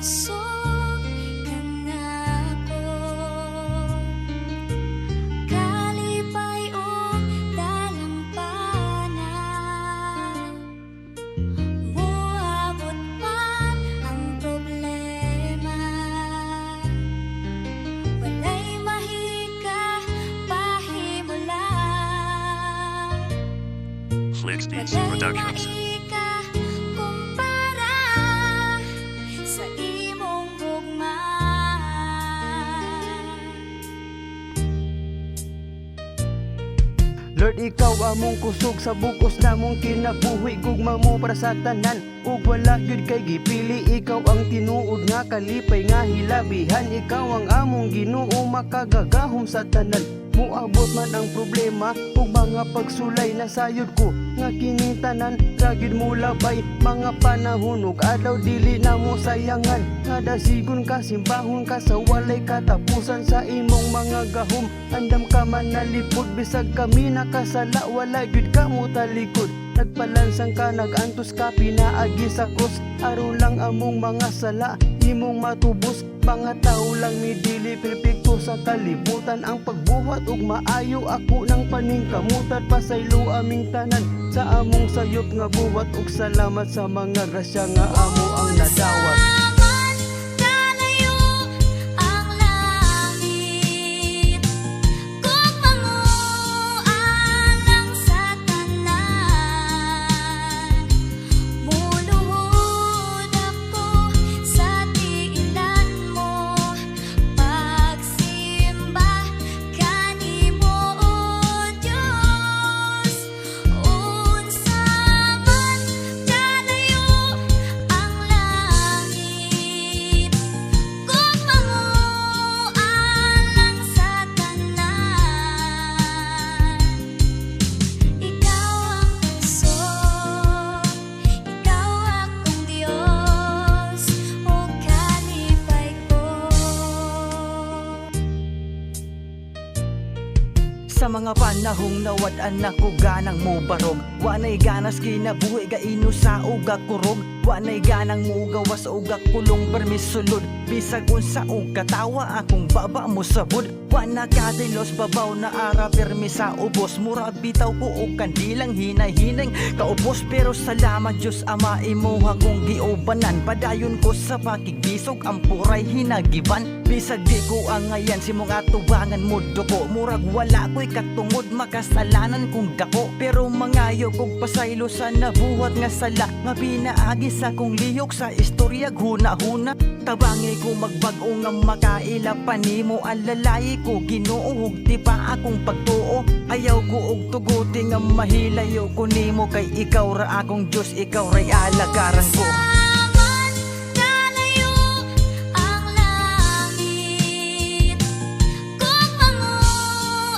kusog ka na ko. Kalipay o dalampanan, muabot man ang problema. Walay mahika pahimula, Flix Beats walay Productions. mahika kumpara sa imong gugma. Lord, ikaw among kusog sa bukos namong kinabuhi, gugma mo para sa tanan ug wala gyud kay gipili. Ikaw ang tinuod nga kalipay nga hilabihan, ikaw ang among Ginoo makagagahom sa tanan. Muabot man ang problema ug mga pagsulay, nasayod ko nga kining tanan ragid mo labay. Mga panahon ug adlaw dili na mo sayangan, kada sigon ka simbahon ka sa walay katapusan sa imong mga gahom. Andam ka man nalipod bisag kami nakasala, wala gyud ka mo talikod. Nagpalansang ka, nagantos ka, pinaagi sa krus. Aron lang among mga sala imong matubos. Mga tao lang mi dili perpekto sa kalibutan. Ang pagbuhat ug maayo ako ng paningkamutan, pasaylo aming tanan sa among sayop nga buhat. Ug salamat sa mga grasya nga amo ang nadawat. Saman kalayo ang langit, gugmanguan sa tanan. Muluhod ako sa tiilan mo, pagsimba kanimo o Diyos. Unsa man kalayo ang langit, gugmanguan sa tanan. Ikaw ang kusog, ikaw akong Diyos, o kalipay ko. Sa mga panahong nawad-an ako ganang mo barog, wanay ganas kinabuhi gaino sa uga kurog. Wanay ganang mo gawas uga kulong permisulod, bisag unsa og katawa akong baba mo sabod. Wana kadilos babaw na ara permi sa ubos, mura bitaw ko og kandilang hinay-hinay kaupos. Pero salamat Diyos Ama, imuha kong giubanan, padayon ko sa pakigbisog ang puray hinagiban. Bisag di ko ang ngayan si mong atubangan mo doko, murag wala ko'y katungod makasalanan kong dako. Pero mangayo kong pasaylo sa nabuhat nga sala, nga pinaagi sa kong lihok sa istorya huna-huna. Tabangi ko magbag-o nga makaila panimo, ang lalay ko Ginoo ug di pa akong pagtuo. Ayaw ko og tuguti nga mahilayo ko nimo, kay ikaw ra akong Diyos, ikaw ra'y alagaran ko. Saman kalayo ang langit, gugmanguan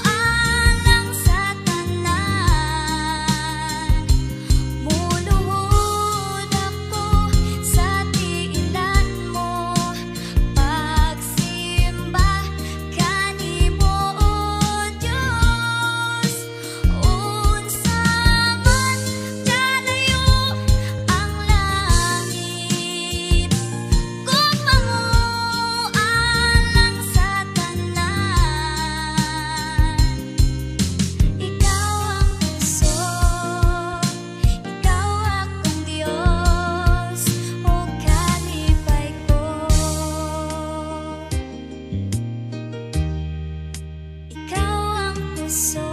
sa tanan. Muluhod ako sa tiilan mo, pagsimba kanimo o Diyos. Unsa man kalayo ang langit, gugmanguan sa tanan. Ikaw ang kusog, ikaw akong Diyos, o kalipay ko. Ikaw ang kusog,